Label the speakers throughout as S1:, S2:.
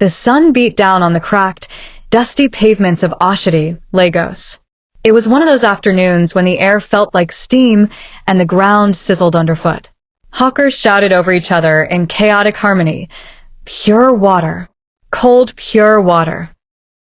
S1: The sun beat down on the cracked, dusty pavements of Oshodi, Lagos. It was one of those afternoons when the air felt like steam and the ground sizzled underfoot. Hawkers shouted over each other in chaotic harmony, "Pure water. Cold, pure water."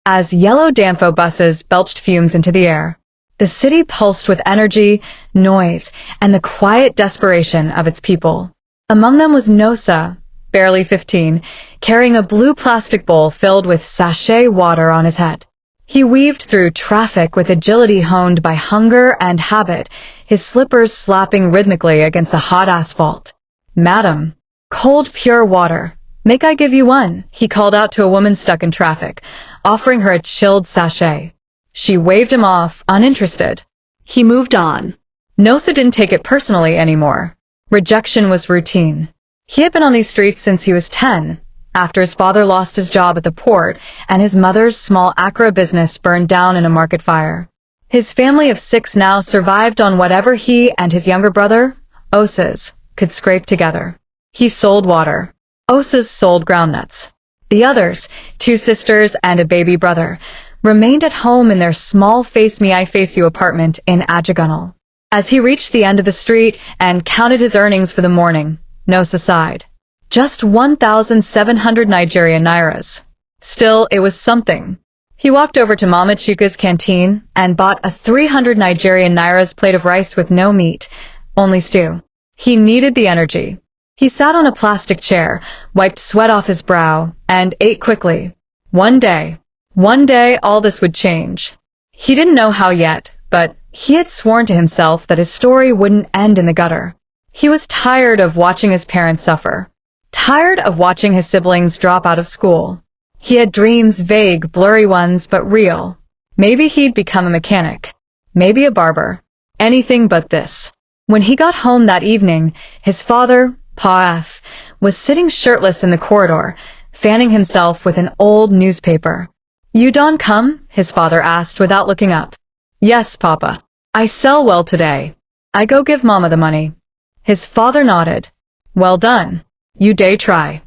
S1: As yellow Danfo buses belched fumes into the air, the city pulsed with energy, noise, and the quiet desperation of its people. Among them was Nosa, barely 15, carrying a blue plastic bowl filled with sachet water on his head. He weaved through traffic with agility honed by hunger and habit, his slippers slapping rhythmically against the hot asphalt. "Madam, cold pure water. Make I give you one," he called out to a woman stuck in traffic, offering her a chilled sachet. She waved him off, uninterested. He moved on. Nosa didn't take it personally anymore. Rejection was routine. He had been on these streets since he was 10, after his father lost his job at the port and his mother's small Accra business burned down in a market fire. His family of 6 now survived on whatever he and his younger brother, Osas, could scrape together. He sold water. Osas sold groundnuts. The others, 2 sisters and a baby brother, remained at home in their small face-me-I-face-you apartment in Ajagunal. As he reached the end of the street and counted his earnings for the morning, Nosa sighed. Just 1,700 Nigerian nairas. Still, it was something. He walked over to Mama Chuka's canteen and bought a 300 Nigerian nairas plate of rice with no meat, only stew. He needed the energy. He sat on a plastic chair, wiped sweat off his brow, and ate quickly. One day all this would change. He didn't know how yet, but he had sworn to himself that his story wouldn't end in the gutter. He was tired of watching his parents suffer. Tired of watching his siblings drop out of school. He had dreams, vague, blurry ones, but real. Maybe he'd become a mechanic. Maybe a barber. Anything but this. When he got home that evening, his father, Pa F, was sitting shirtless in the corridor, fanning himself with an old newspaper. "You don come?" his father asked without looking up. "Yes, Papa. I sell well today. I go give Mama the money." His father nodded. "Well done. You day try."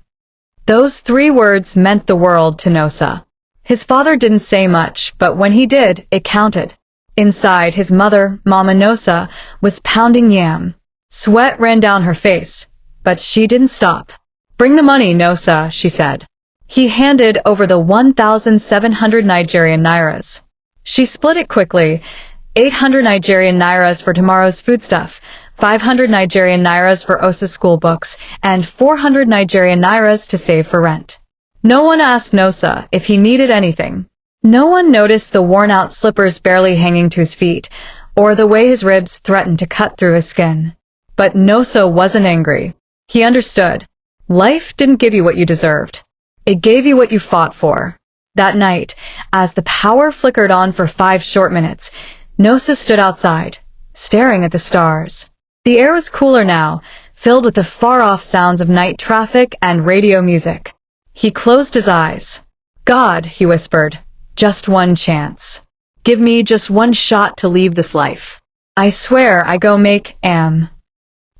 S1: Those 3 words meant the world to Nosa. His father didn't say much, but when he did, it counted. Inside, his mother, Mama Nosa, was pounding yam. Sweat ran down her face, but she didn't stop. "Bring the money, Nosa," she said. He handed over the 1,700 Nigerian nairas. She split it quickly. 800 Nigerian nairas for tomorrow's foodstuff, 500 Nigerian nairas for Osa's school books, and 400 Nigerian nairas to save for rent. No one asked Nosa if he needed anything. No one noticed the worn-out slippers barely hanging to his feet, or the way his ribs threatened to cut through his skin. But Nosa wasn't angry. He understood. Life didn't give you what you deserved. It gave you what you fought for. That night, as the power flickered on for 5 short minutes, Nosa stood outside, staring at the stars. The air was cooler now, filled with the far-off sounds of night traffic and radio music. He closed his eyes. "God," he whispered, "just one chance. Give me just one shot to leave this life. I swear I go make am."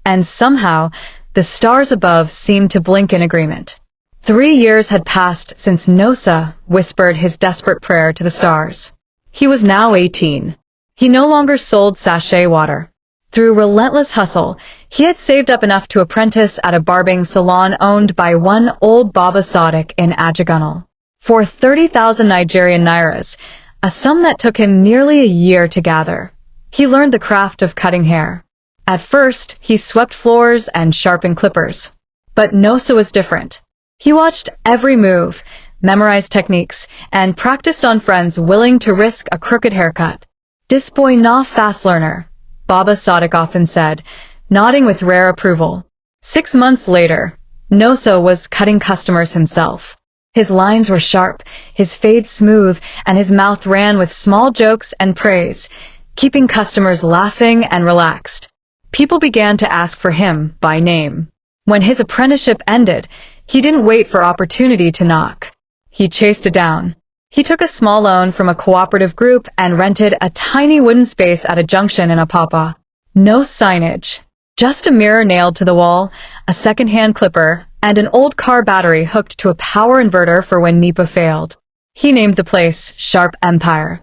S1: And somehow, the stars above seemed to blink in agreement. 3 years had passed since Nosa whispered his desperate prayer to the stars. He was now 18. He no longer sold sachet water. Through relentless hustle, he had saved up enough to apprentice at a barbing salon owned by one old Baba Sadiq in Ajagunal. For 30,000 Nigerian nairas, a sum that took him nearly a year to gather, he learned the craft of cutting hair. At first, he swept floors and sharpened clippers. But Nosa was different. He watched every move, memorized techniques, and practiced on friends willing to risk a crooked haircut. "Dis boy na fast learner," Baba Sadiq often said, nodding with rare approval. 6 months later, Nosa was cutting customers himself. His lines were sharp, his fade smooth, and his mouth ran with small jokes and praise, keeping customers laughing and relaxed. People began to ask for him by name. When his apprenticeship ended, he didn't wait for opportunity to knock. He chased it down. He took a small loan from a cooperative group and rented a tiny wooden space at a junction in Apapa. No signage. Just a mirror nailed to the wall, a second-hand clipper, and an old car battery hooked to a power inverter for when NEPA failed. He named the place Sharp Empire.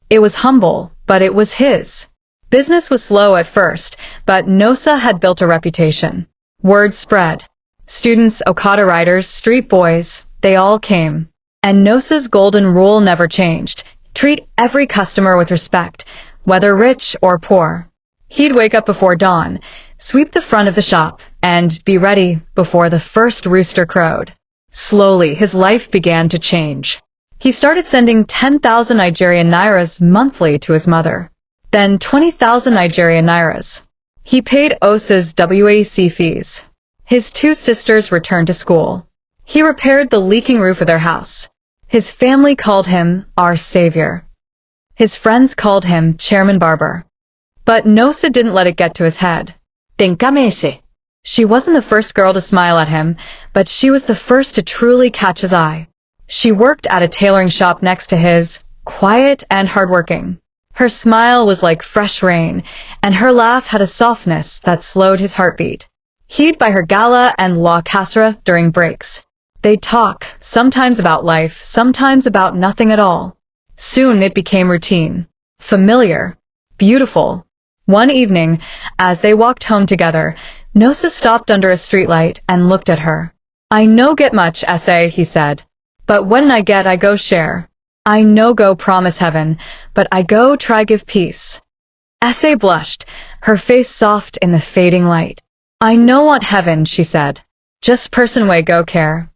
S1: It was humble, but it was his. Business was slow at first, but Nosa had built a reputation. Word spread. Students, Okada riders, street boys, they all came. And Nosa's golden rule never changed. Treat every customer with respect, whether rich or poor. He'd wake up before dawn, sweep the front of the shop, and be ready before the first rooster crowed. Slowly, his life began to change. He started sending 10,000 Nigerian nairas monthly to his mother. Then 20,000 Nigerian nairas. He paid Osa's WAC fees. His two sisters returned to school. He repaired the leaking roof of their house. His family called him our savior. His friends called him Chairman Barber. But Nosa didn't let it get to his head. Téngame ese. She wasn't the first girl to smile at him, but she was the first to truly catch his eye. She worked at a tailoring shop next to his, quiet and hardworking. Her smile was like fresh rain, and her laugh had a softness that slowed his heartbeat. He'd buy her gala and la casera during breaks. They'd talk, sometimes about life, sometimes about nothing at all. Soon it became routine, familiar, beautiful. One evening, as they walked home together, Nosa stopped under a streetlight and looked at her. "I no get much, essay," he said. "But when I get, I go share. I no go promise heaven, but I go try give peace." Essay blushed, her face soft in the fading light. "I no want heaven," she said. "Just person way go care."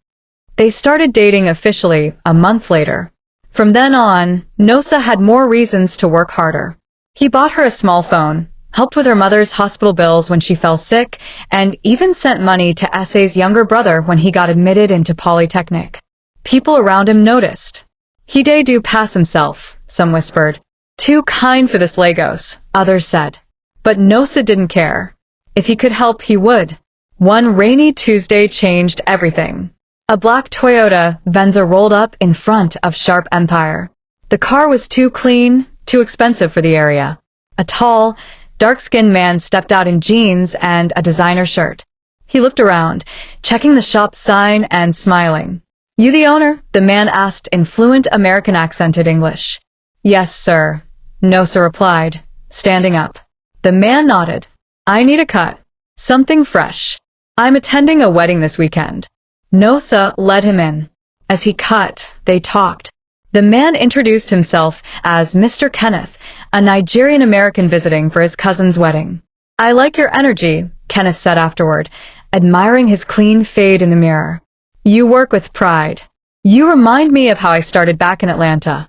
S1: They started dating officially a month later. From then on, Nosa had more reasons to work harder. He bought her a small phone, helped with her mother's hospital bills when she fell sick, and even sent money to Essay's younger brother when he got admitted into Polytechnic. People around him noticed. "He do pass himself," some whispered. "Too kind for this Lagos," others said. But Nosa didn't care. If he could help, he would. One rainy Tuesday changed everything. A black Toyota Venza rolled up in front of Sharp Empire. The car was too clean, too expensive for the area. A tall, dark-skinned man stepped out in jeans and a designer shirt. He looked around, checking the shop's sign and smiling. "You the owner?" the man asked in fluent American accented English. "Yes, sir," Nosa replied, standing up. The man nodded. "I need a cut. Something fresh. I'm attending a wedding this weekend." Nosa led him in. As he cut, they talked. The man introduced himself as Mr. Kenneth, a Nigerian-American visiting for his cousin's wedding. "I like your energy," Kenneth said afterward, admiring his clean fade in the mirror. "You work with pride. You remind me of how I started back in Atlanta."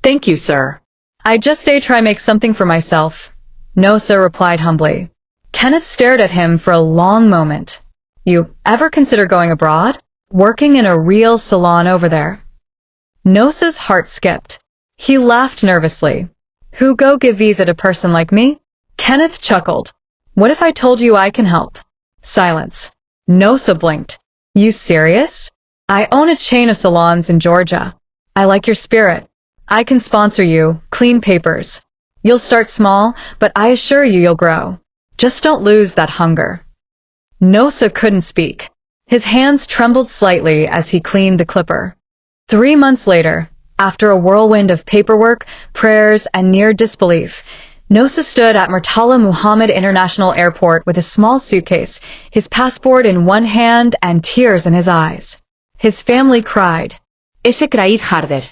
S1: "Thank you, sir. I just try make something for myself," Nosa replied humbly. Kenneth stared at him for a long moment. "You ever consider going abroad? Working in a real salon over there?" Nosa's heart skipped. He laughed nervously. "Who go give visa to person like me?" Kenneth chuckled. "What if I told you I can help?" Silence. Nosa blinked. "You serious? I own a chain of salons in Georgia. I like your spirit. I can sponsor you, clean papers. You'll start small, but I assure you you'll grow. Just don't lose that hunger." Nosa couldn't speak. His hands trembled slightly as he cleaned the clipper. 3 months later, after a whirlwind of paperwork, prayers, and near disbelief, Nosa stood at Murtala Muhammad International Airport with a small suitcase, his passport in one hand and tears in his eyes. His family cried. "Ese kraid harder."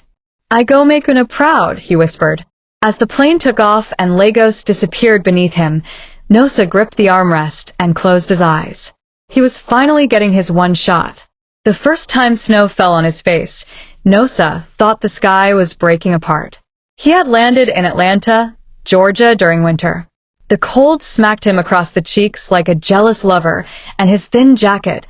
S1: "I go make una proud," he whispered. As the plane took off and Lagos disappeared beneath him, Nosa gripped the armrest and closed his eyes. He was finally getting his one shot. The first time snow fell on his face, Nosa thought the sky was breaking apart. He had landed in Atlanta, Georgia during winter. The cold smacked him across the cheeks like a jealous lover, and his thin jacket,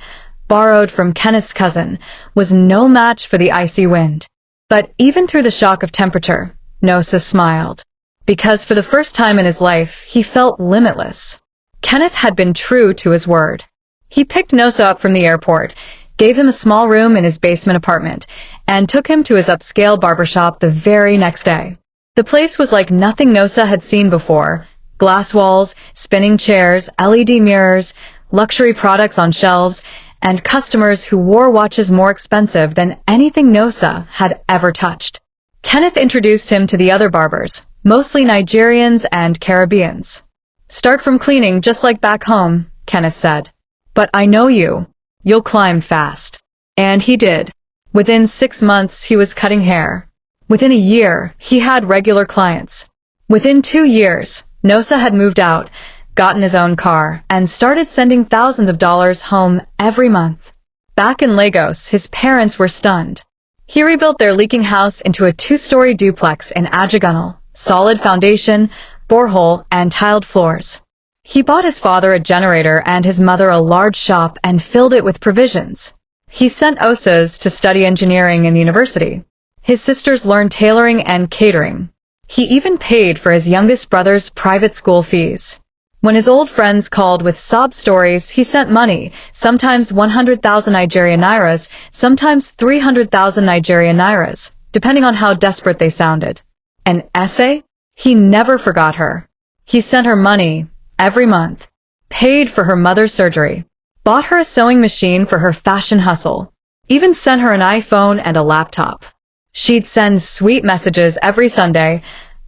S1: borrowed from Kenneth's cousin, was no match for the icy wind. But even through the shock of temperature, Nosa smiled. Because for the first time in his life, he felt limitless. Kenneth had been true to his word. He picked Nosa up from the airport, gave him a small room in his basement apartment, and took him to his upscale barbershop the very next day. The place was like nothing Nosa had seen before. Glass walls, spinning chairs, LED mirrors, luxury products on shelves, and customers who wore watches more expensive than anything Nosa had ever touched. Kenneth introduced him to the other barbers, mostly Nigerians and Caribbeans. "Start from cleaning just like back home," Kenneth said. "But I know you. You'll climb fast." And he did. Within 6 months, he was cutting hair. Within a year, he had regular clients. Within 2 years, Nosa had moved out, gotten his own car, and started sending thousands of dollars home every month. Back in Lagos, his parents were stunned. He rebuilt their leaking house into a 2-story duplex in Ajagunal, solid foundation, borehole, and tiled floors. He bought his father a generator and his mother a large shop and filled it with provisions. He sent Osas to study engineering in the university. His sisters learned tailoring and catering. He even paid for his youngest brother's private school fees. When his old friends called with sob stories, he sent money, sometimes 100,000 Nigerian nairas, sometimes 300,000 Nigerian nairas, depending on how desperate they sounded. An essay? He never forgot her. He sent her money every month, paid for her mother's surgery, bought her a sewing machine for her fashion hustle, even sent her an iPhone and a laptop. She'd send sweet messages every Sunday.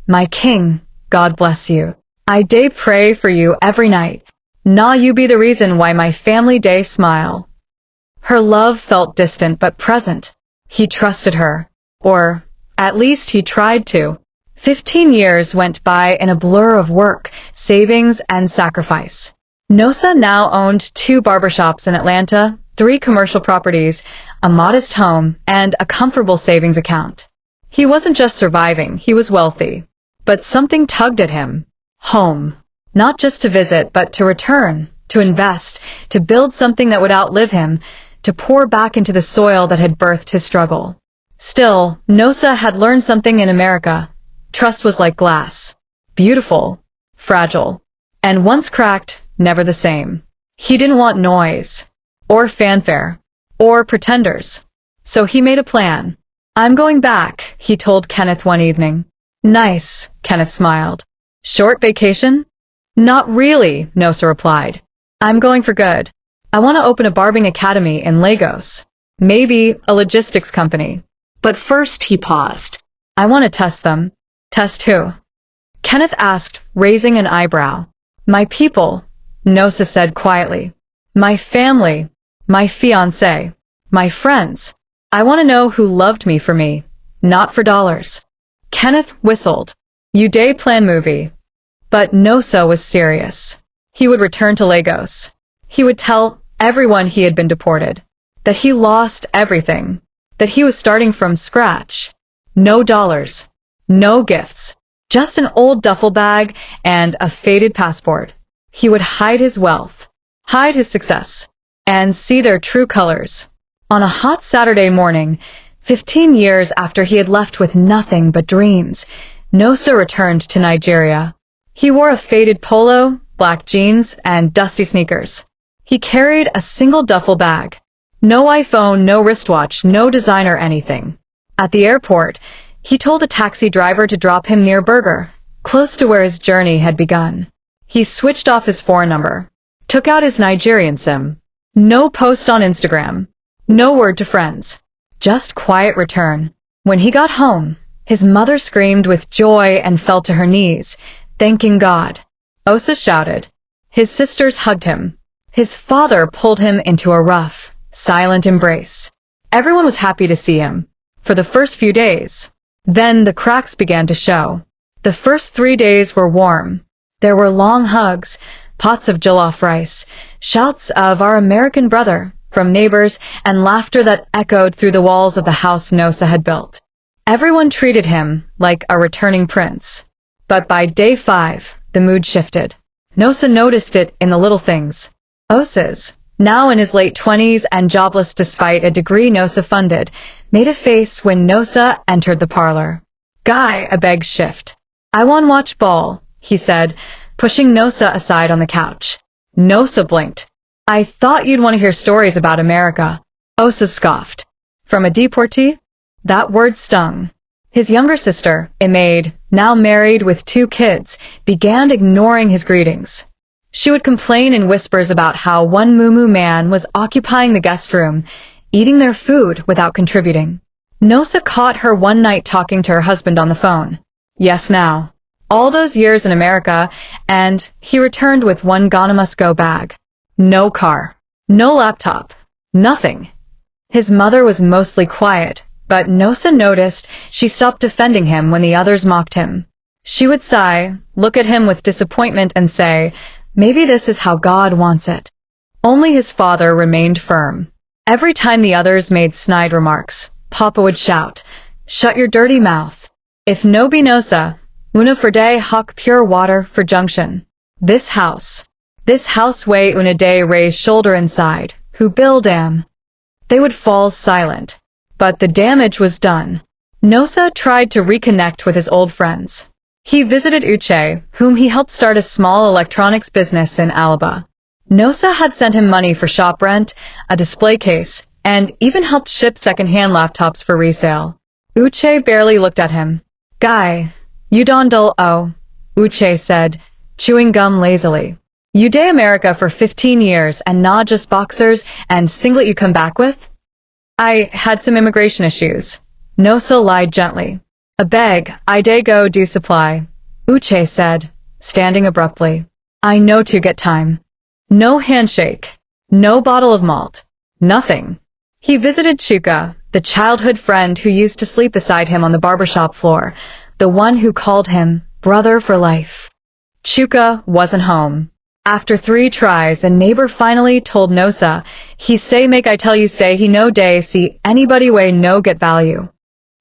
S1: "My king, God bless you. I day pray for you every night. Nah, you be the reason why my family day smile." Her love felt distant but present. He trusted her. Or, at least he tried to. 15 years went by in a blur of work, savings, and sacrifice. Nosa now owned 2 barbershops in Atlanta, 3 commercial properties, a modest home, and a comfortable savings account. He wasn't just surviving, he was wealthy. But something tugged at him. Home. Not just to visit, but to return, to invest, to build something that would outlive him, to pour back into the soil that had birthed his struggle. Still, Nosa had learned something in America. Trust was like glass. Beautiful, fragile, and once cracked, never the same. He didn't want noise, or fanfare, or pretenders. So he made a plan. "I'm going back," he told Kenneth one evening. "Nice," Kenneth smiled. "Short vacation?" "Not really," Nosa replied. "I'm going for good. I want to open a barbing academy in Lagos. Maybe a logistics company. But first," he paused, "I want to test them." "Test who?" Kenneth asked, raising an eyebrow. "My people," Nosa said quietly. "My family, my fiancé, my friends. I want to know who loved me for me, not for dollars." Kenneth whistled. "You day plan movie." But Nosa was serious. He would return to Lagos. He would tell everyone he had been deported, that he lost everything, that he was starting from scratch. No dollars, no gifts, just an old duffel bag and a faded passport. He would hide his wealth, hide his success, and see their true colors. On a hot Saturday morning, 15 years after he had left with nothing but dreams, Nosa returned to Nigeria. He wore a faded polo, black jeans, and dusty sneakers. He carried a single duffel bag. No iPhone, no wristwatch, no designer anything. At the airport, he told a taxi driver to drop him near Burger, close to where his journey had begun. He switched off his foreign number, took out his Nigerian SIM. No post on Instagram. No word to friends. Just quiet return. When he got home, his mother screamed with joy and fell to her knees, thanking God. Osa shouted. His sisters hugged him. His father pulled him into a rough, silent embrace. Everyone was happy to see him, for the first few days. Then the cracks began to show. The first 3 days were warm. There were long hugs, pots of jollof rice, shouts of "our American brother" from neighbors, and laughter that echoed through the walls of the house Nosa had built. Everyone treated him like a returning prince. But by day 5, the mood shifted. Nosa noticed it in the little things. Osas, now in his late 20s and jobless despite a degree Nosa funded, made a face when Nosa entered the parlor. "Guy, a beg shift. I want watch ball," he said, pushing Nosa aside on the couch. Nosa blinked. "I thought you'd want to hear stories about America." Osa scoffed. "From a deportee?" That word stung. His younger sister, a maid, now married with 2 kids, began ignoring his greetings. She would complain in whispers about how one moo man was occupying the guest room, eating their food without contributing. Nosa caught her one night talking to her husband on the phone. Yes, now. All those years in America, and he returned with one gonna-must-go bag. No car. No laptop. Nothing. His mother was mostly quiet, but Nosa noticed she stopped defending him when the others mocked him. She would sigh, look at him with disappointment and say, maybe this is how God wants it. Only his father remained firm. Every time the others made snide remarks, Papa would shout, shut your dirty mouth. If no be Nosa, una for day hoc pure water for junction. This house way una day raise shoulder inside, who build am. They would fall silent. But the damage was done. Nosa tried to reconnect with his old friends. He visited Uche, whom he helped start a small electronics business in Alaba. Nosa had sent him money for shop rent, a display case, and even helped ship second-hand laptops for resale. Uche barely looked at him. Guy, you don dull oh, Uche said, chewing gum lazily. You day America for 15 years and not just boxers and singlet you come back with? I had some immigration issues. Nosa lied gently. A beg, I day go do supply, Uche said, standing abruptly. I know to get time. No handshake. No bottle of malt. Nothing. He visited Chuka, the childhood friend who used to sleep beside him on the barbershop floor, the one who called him brother for life. Chuka wasn't home. After 3 tries, a neighbor finally told Nosa, he say make I tell you say he no day see anybody way no get value.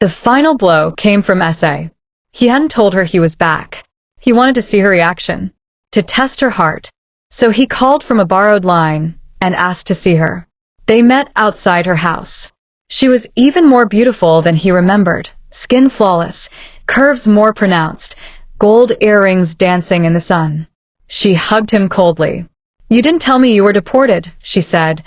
S1: The final blow came from S.A. He hadn't told her he was back. He wanted to see her reaction, to test her heart. So he called from a borrowed line and asked to see her. They met outside her house. She was even more beautiful than he remembered, skin flawless, curves more pronounced, gold earrings dancing in the sun. She hugged him coldly. You didn't tell me you were deported, she said,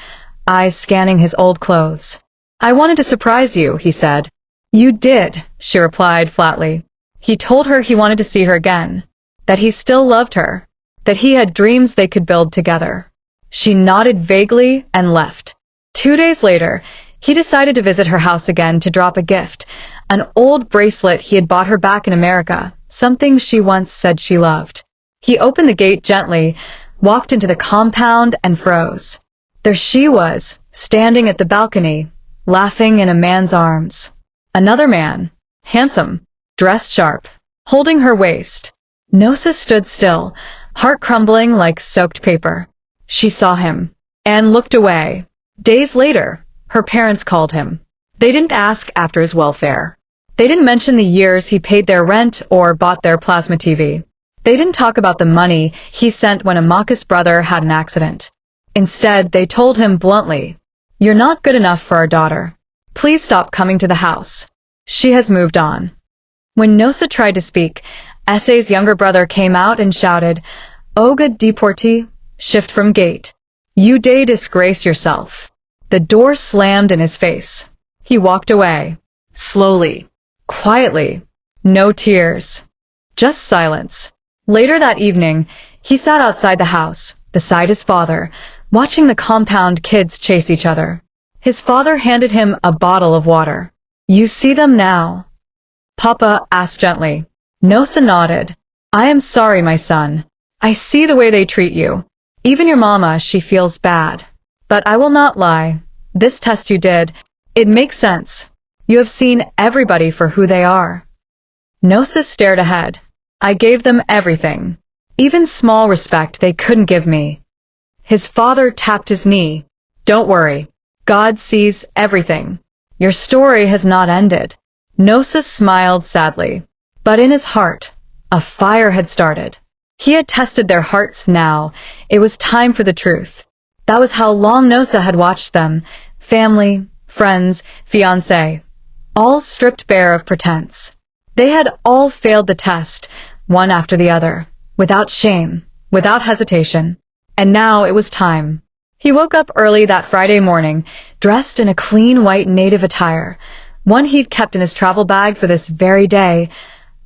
S1: eyes scanning his old clothes. I wanted to surprise you, he said. You did, she replied flatly. He told her he wanted to see her again, that he still loved her, that he had dreams they could build together. She nodded vaguely and left. 2 days later, he decided to visit her house again to drop a gift, an old bracelet he had bought her back in America, something she once said she loved. He opened the gate gently, walked into the compound and froze. There she was, standing at the balcony, laughing in a man's arms. Another man, handsome, dressed sharp, holding her waist. Nosa stood still, heart crumbling like soaked paper. She saw him, and looked away. Days later, her parents called him. They didn't ask after his welfare. They didn't mention the years he paid their rent or bought their plasma TV. They didn't talk about the money he sent when Amaka's brother had an accident. Instead, they told him bluntly, "You're not good enough for our daughter. Please stop coming to the house. She has moved on." When Nosa tried to speak, S.A.'s younger brother came out and shouted, "Oga deportee, shift from gate. You day disgrace yourself." The door slammed in his face. He walked away. Slowly. Quietly. No tears. Just silence. Later that evening, he sat outside the house, beside his father, watching the compound kids chase each other. His father handed him a bottle of water. "You see them now?" Papa asked gently. Nosa nodded. "I am sorry, my son. I see the way they treat you. Even your mama, she feels bad. But I will not lie. This test you did, it makes sense. You have seen everybody for who they are." Nosa stared ahead. "I gave them everything. Even small respect they couldn't give me." His father tapped his knee. "Don't worry. God sees everything. Your story has not ended." Nosa smiled sadly. But in his heart, a fire had started. He had tested their hearts now. It was time for the truth. That was how long Nosa had watched them. Family, friends, fiancé, all stripped bare of pretense. They had all failed the test, one after the other, without shame, without hesitation. And now it was time. He woke up early that Friday morning, dressed in a clean white native attire, one he'd kept in his travel bag for this very day,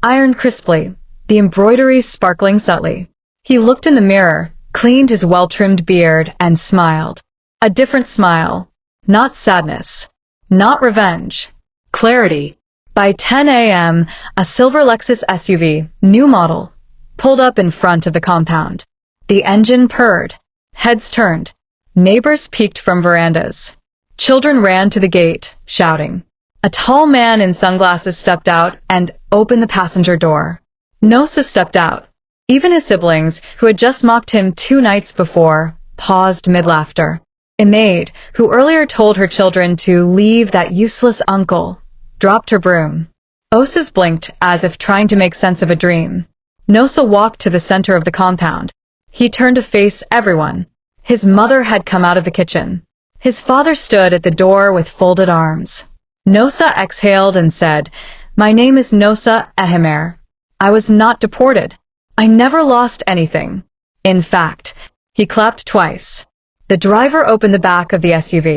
S1: ironed crisply, the embroidery sparkling subtly. He looked in the mirror, cleaned his well-trimmed beard and smiled. A different smile. Not sadness. Not revenge. Clarity. By 10 a.m., a silver Lexus SUV, new model, pulled up in front of the compound. The engine purred. Heads turned. Neighbors peeked from verandas. Children ran to the gate, shouting. A tall man in sunglasses stepped out and opened the passenger door. Nosa stepped out. Even his siblings, who had just mocked him 2 nights before, paused mid-laughter. A maid, who earlier told her children to leave that useless uncle, dropped her broom. Osis blinked as if trying to make sense of a dream. Nosa walked to the center of the compound. He turned to face everyone. His mother had come out of the kitchen. His father stood at the door with folded arms. Nosa exhaled and said, "My name is Nosa Ehemer. I was not deported. I never lost anything. In fact," he clapped twice. The driver opened the back of the SUV.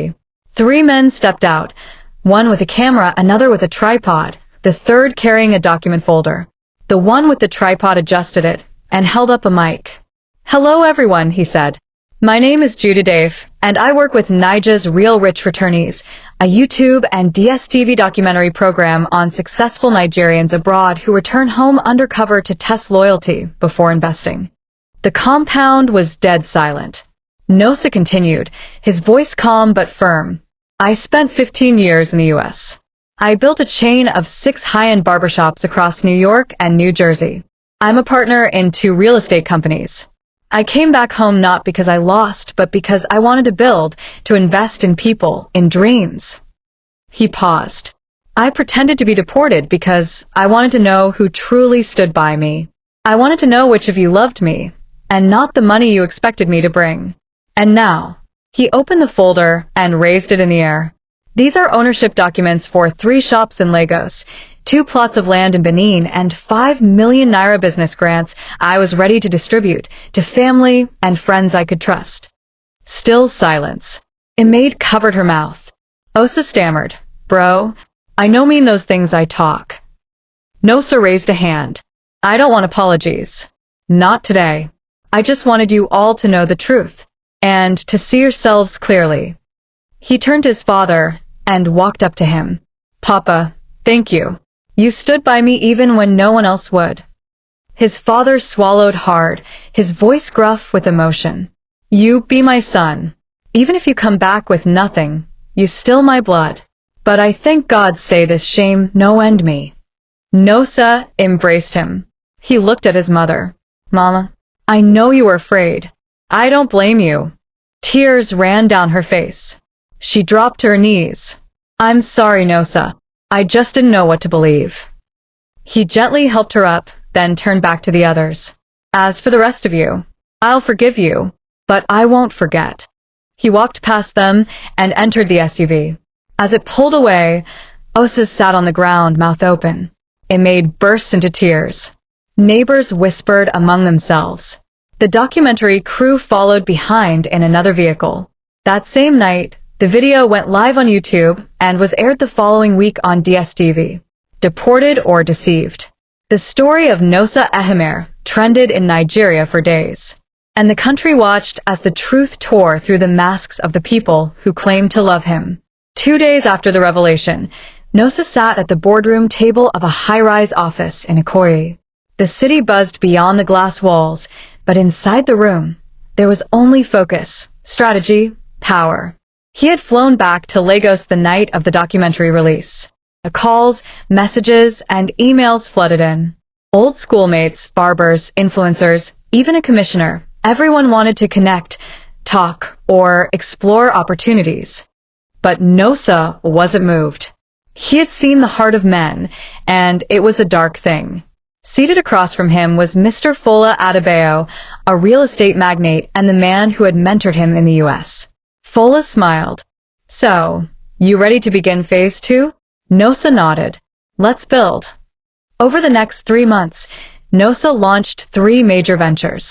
S1: 3 men stepped out, one with a camera, another with a tripod, the third carrying a document folder. The one with the tripod adjusted it and held up a mic. "Hello everyone," he said. "My name is Judah Dave, and I work with Nija's Real Rich Returnees, a YouTube and DSTV documentary program on successful Nigerians abroad who return home undercover to test loyalty before investing." The compound was dead silent. Nosa continued, his voice calm but firm. "I spent 15 years in the U.S. I built a chain of 6 high-end barbershops across New York and New Jersey. I'm a partner in 2 real estate companies. I came back home not because I lost, but because I wanted to build, to invest in people, in dreams." He paused. "I pretended to be deported because I wanted to know who truly stood by me. I wanted to know which of you loved me, and not the money you expected me to bring. And now," he opened the folder and raised it in the air. "These are ownership documents for 3 shops in Lagos, 2 plots of land in Benin, and 5 million naira business grants I was ready to distribute to family and friends I could trust." Still silence. A maid covered her mouth. Osa stammered, "Bro, I no mean those things I talk." Nosa raised a hand. "I don't want apologies. Not today. I just wanted you all to know the truth, and to see yourselves clearly." He turned to his father and walked up to him. "Papa, thank you. You stood by me even when no one else would." His father swallowed hard, his voice gruff with emotion. "You be my son. Even if you come back with nothing, you still my blood. But I thank God say this shame no end me." Nosa embraced him. He looked at his mother. "Mama, I know you were afraid. I don't blame you." Tears ran down her face. She dropped to her knees. "I'm sorry, Nosa. I just didn't know what to believe." He gently helped her up, then turned back to the others. "As for the rest of you, I'll forgive you, but I won't forget." He walked past them and entered the SUV. As it pulled away, Osa sat on the ground, mouth open. A maid burst into tears. Neighbors whispered among themselves. The documentary crew followed behind in another vehicle. That same night, the video went live on YouTube and was aired the following week on DSTV. Deported or Deceived. The story of Nosa Ehemer trended in Nigeria for days, and the country watched as the truth tore through the masks of the people who claimed to love him. 2 days after the revelation, Nosa sat at the boardroom table of a high-rise office in Ikoyi. The city buzzed beyond the glass walls, but inside the room, there was only focus, strategy, power. He had flown back to Lagos the night of the documentary release. The calls, messages, and emails flooded in. Old schoolmates, barbers, influencers, even a commissioner, everyone wanted to connect, talk, or explore opportunities. But Nosa wasn't moved. He had seen the heart of men, and it was a dark thing. Seated across from him was Mr. Fola Adebayo, a real estate magnate and the man who had mentored him in the U.S. Fola smiled. "So, you ready to begin phase 2? Nosa nodded. "Let's build." Over the next 3 months, Nosa launched 3 major ventures.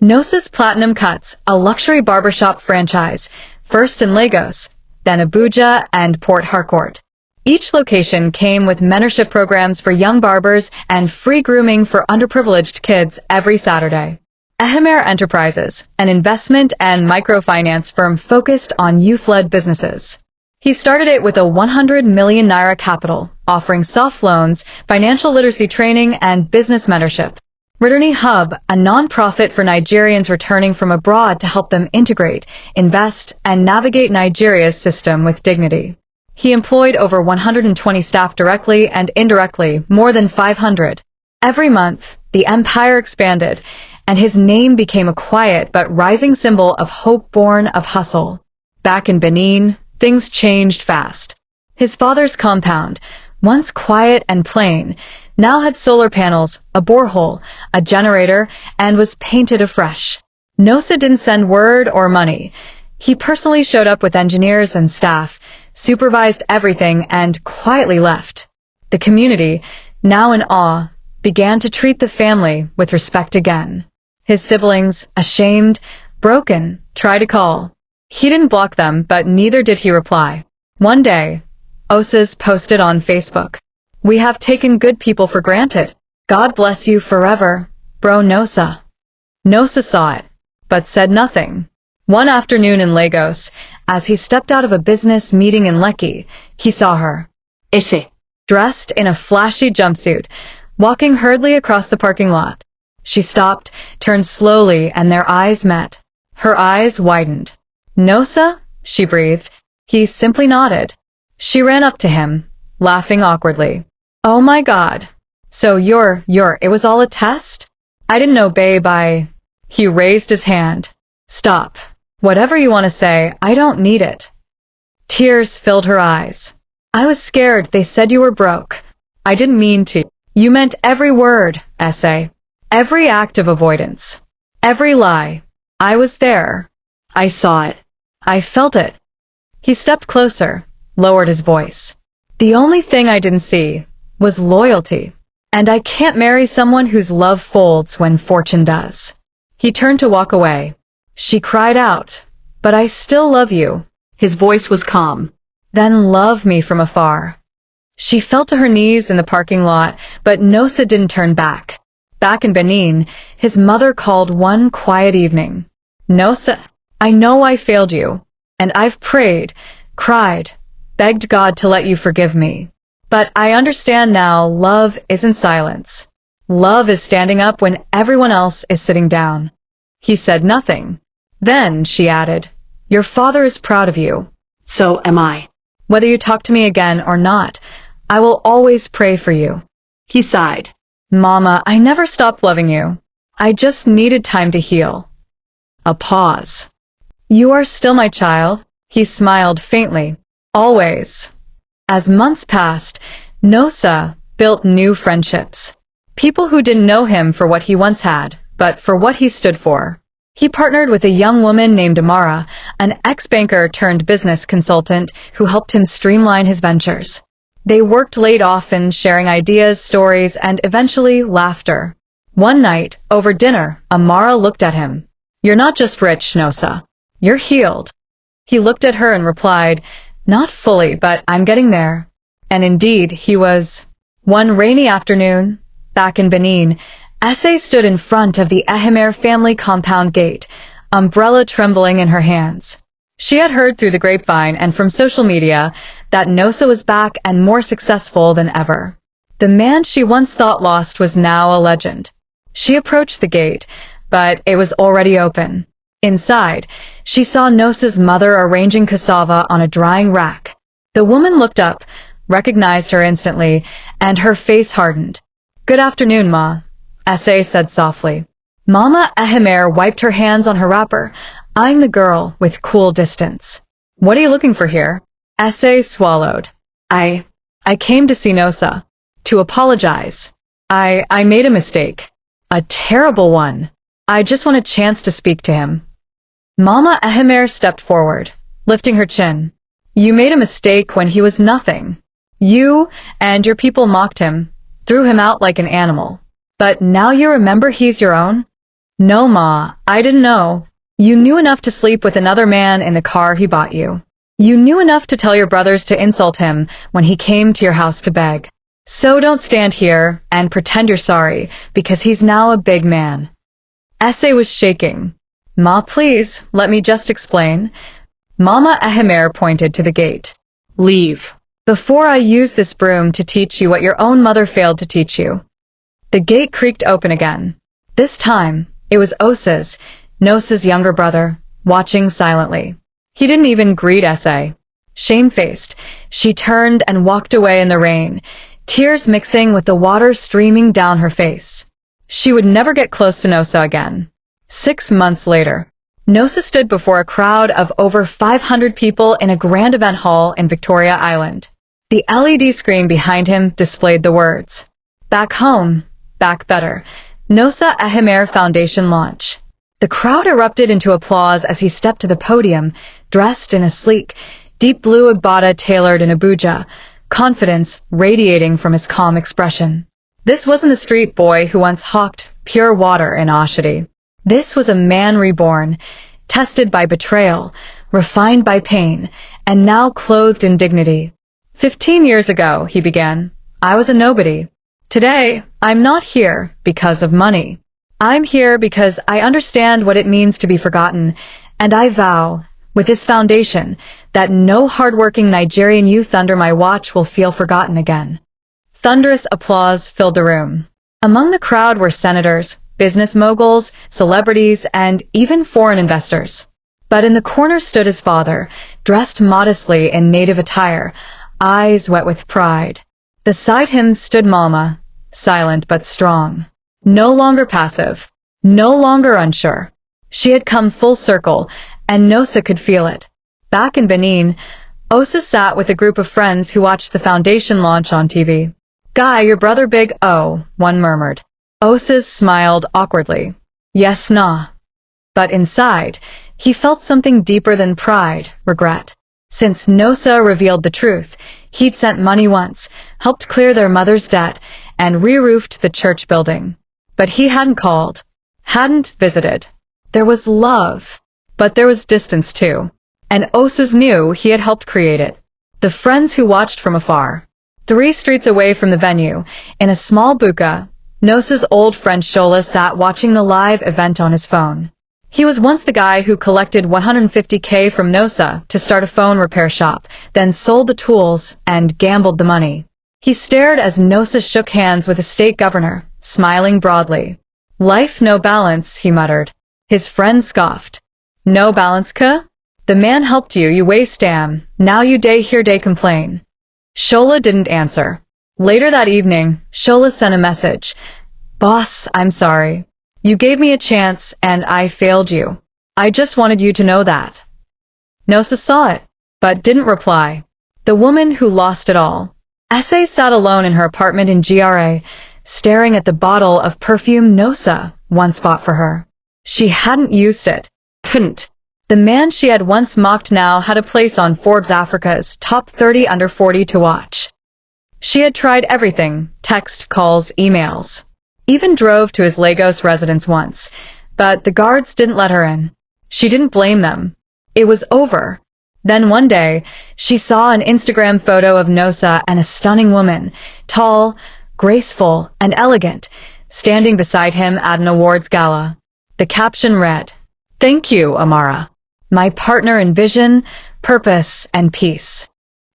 S1: Nosa's Platinum Cuts, a luxury barbershop franchise, first in Lagos, then Abuja and Port Harcourt. Each location came with mentorship programs for young barbers and free grooming for underprivileged kids every Saturday. Ehemer Enterprises, an investment and microfinance firm focused on youth-led businesses. He started it with a 100 million naira capital, offering soft loans, financial literacy training, and business mentorship. Returning Hub, a non-profit for Nigerians returning from abroad to help them integrate, invest, and navigate Nigeria's system with dignity. He employed over 120 staff directly and indirectly, more than 500. Every month, the empire expanded, and his name became a quiet but rising symbol of hope born of hustle. Back in Benin, things changed fast. His father's compound, once quiet and plain, now had solar panels, a borehole, a generator, and was painted afresh. Nosa didn't send word or money. He personally showed up with engineers and staff, supervised everything, and quietly left. The community, now in awe, began to treat the family with respect again. His siblings, ashamed, broken, tried to call. He didn't block them, but neither did he reply. One day, Osas posted on Facebook, "We have taken good people for granted. God bless you forever, bro Nosa." Nosa saw it, but said nothing. One afternoon in Lagos, as he stepped out of a business meeting in Lekki, he saw her. Ise, dressed in a flashy jumpsuit, walking hurriedly across the parking lot. She stopped, turned slowly, and their eyes met. Her eyes widened. "Nosa?" she breathed. He simply nodded. She ran up to him, laughing awkwardly. "Oh my God. So it was all a test? I didn't know, babe, He raised his hand. "Stop. Whatever you want to say, I don't need it." Tears filled her eyes. "I was scared. They said you were broke. I didn't mean to." "You meant every word, essay. Every act of avoidance. Every lie. I was there. I saw it. I felt it." He stepped closer, lowered his voice. "The only thing I didn't see was loyalty. And I can't marry someone whose love folds when fortune does." He turned to walk away. She cried out, "But I still love you." His voice was calm. "Then love me from afar." She fell to her knees in the parking lot, but Nosa didn't turn back. Back in Benin, his mother called one quiet evening. "Nosa, I know I failed you, and I've prayed, cried, begged God to let you forgive me. But I understand now love isn't silence. Love is standing up when everyone else is sitting down." He said nothing. Then she added, "Your father is proud of you. So am I. Whether you talk to me again or not, I will always pray for you." He sighed. "Mama, I never stopped loving you. I just needed time to heal." A pause. "You are still my child," he smiled faintly. "Always." As months passed, Nosa built new friendships. People who didn't know him for what he once had, but for what he stood for. He partnered with a young woman named Amara, an ex-banker turned business consultant who helped him streamline his ventures. They worked late, often sharing ideas, stories, and eventually laughter. One night, over dinner, Amara looked at him. "You're not just rich, Nosa. You're healed." He looked at her and replied, "Not fully, but I'm getting there." And indeed, he was. One rainy afternoon, back in Benin, Essay stood in front of the Ehemer family compound gate, umbrella trembling in her hands. She had heard through the grapevine and from social media that Nosa was back and more successful than ever. The man she once thought lost was now a legend. She approached the gate, but it was already open. Inside, she saw Nosa's mother arranging cassava on a drying rack. The woman looked up, recognized her instantly, and her face hardened. "Good afternoon, Ma," Essay said softly. Mama Ehemer wiped her hands on her wrapper, eyeing the girl with cool distance. "What are you looking for here?" Essay swallowed. I came to see Nosa. To apologize. I made a mistake. A terrible one. I just want a chance to speak to him." Mama Ehemer stepped forward, lifting her chin. "You made a mistake when he was nothing. You and your people mocked him, threw him out like an animal. But now you remember he's your own?" "No, Ma, I didn't know. You knew enough to sleep with another man in the car he bought you. You knew enough to tell your brothers to insult him when he came to your house to beg. So don't stand here and pretend you're sorry, because he's now a big man." Essay was shaking. Ma, please, let me just explain. Mama Ahimer pointed to the gate. Leave. Before I use this broom to teach you what your own mother failed to teach you. The gate creaked open again. This time, it was Osa's, Nosa's younger brother, watching silently. He didn't even greet Essay. Shamefaced, she turned and walked away in the rain, tears mixing with the water streaming down her face. She would never get close to Nosa again. 6 months later, Nosa stood before a crowd of over 500 people in a grand event hall in Victoria Island. The LED screen behind him displayed the words, "Back home, back better, Nosa Ahimer Foundation launch." The crowd erupted into applause as he stepped to the podium, dressed in a sleek, deep blue agbada tailored in Abuja, confidence radiating from his calm expression. This wasn't a street boy who once hawked pure water in Oshodi. This was a man reborn, tested by betrayal, refined by pain, and now clothed in dignity. 15 years ago, he began, I was a nobody. Today, I'm not here because of money. I'm here because I understand what it means to be forgotten, and I vow, with this foundation, that no hardworking Nigerian youth under my watch will feel forgotten again. Thunderous applause filled the room. Among the crowd were senators, business moguls, celebrities, and even foreign investors. But in the corner stood his father, dressed modestly in native attire, eyes wet with pride. Beside him stood Mama, silent but strong. No longer passive, no longer unsure. She had come full circle, and Nosa could feel it. Back in Benin, Osa sat with a group of friends who watched the foundation launch on TV. Guy, your brother big? Oh, one murmured. Osa smiled awkwardly. Yes, nah. But inside, he felt something deeper than pride, regret. Since Nosa revealed the truth, he'd sent money once, helped clear their mother's debt, and re-roofed the church building. But he hadn't called, hadn't visited. There was love, but there was distance too. And Osa's knew he had helped create it. The friends who watched from afar. 3 streets away from the venue, in a small buka, Nosa's old friend Shola sat watching the live event on his phone. He was once the guy who collected $150K from Nosa to start a phone repair shop, then sold the tools and gambled the money. He stared as Nosa shook hands with the state governor, smiling broadly. Life no balance, he muttered. His friend scoffed. No balance, ka? The man helped you, you waste damn. Now you day hear day complain. Shola didn't answer. Later that evening, Shola sent a message. Boss, I'm sorry. You gave me a chance, and I failed you. I just wanted you to know that. Nosa saw it, but didn't reply. The woman who lost it all. Essay sat alone in her apartment in GRA, staring at the bottle of perfume Nosa once bought for her. She hadn't used it. Couldn't. The man she had once mocked now had a place on Forbes Africa's top 30 under 40 to watch. She had tried everything, text, calls, emails. Even drove to his Lagos residence once, but the guards didn't let her in. She didn't blame them. It was over. Then one day, she saw an Instagram photo of Nosa and a stunning woman, tall, graceful, and elegant, standing beside him at an awards gala. The caption read, Thank you, Amara. My partner in vision, purpose, and peace.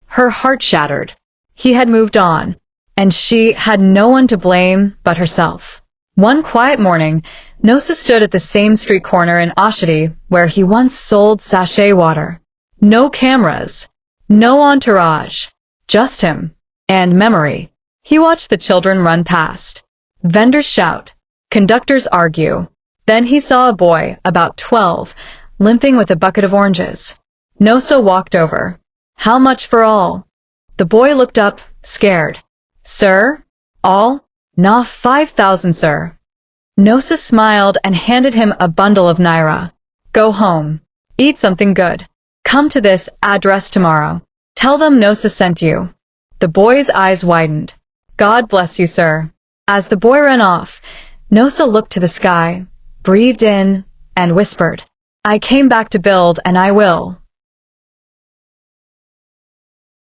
S1: Her heart shattered. He had moved on, and she had no one to blame but herself. One quiet morning, Nosa stood at the same street corner in Oshodi where he once sold sachet water. No cameras, no entourage, just him, and memory. He watched the children run past. Vendors shout, conductors argue. Then he saw a boy, about 12, limping with a bucket of oranges. Nosa walked over. How much for all? The boy looked up, scared. Sir? All? Nah, 5,000, sir. Nosa smiled and handed him a bundle of naira. Go home. Eat something good. Come to this address tomorrow. Tell them Nosa sent you. The boy's eyes widened. God bless you, sir. As the boy ran off, Nosa looked to the sky, breathed in, and whispered, I came back to build, and I will.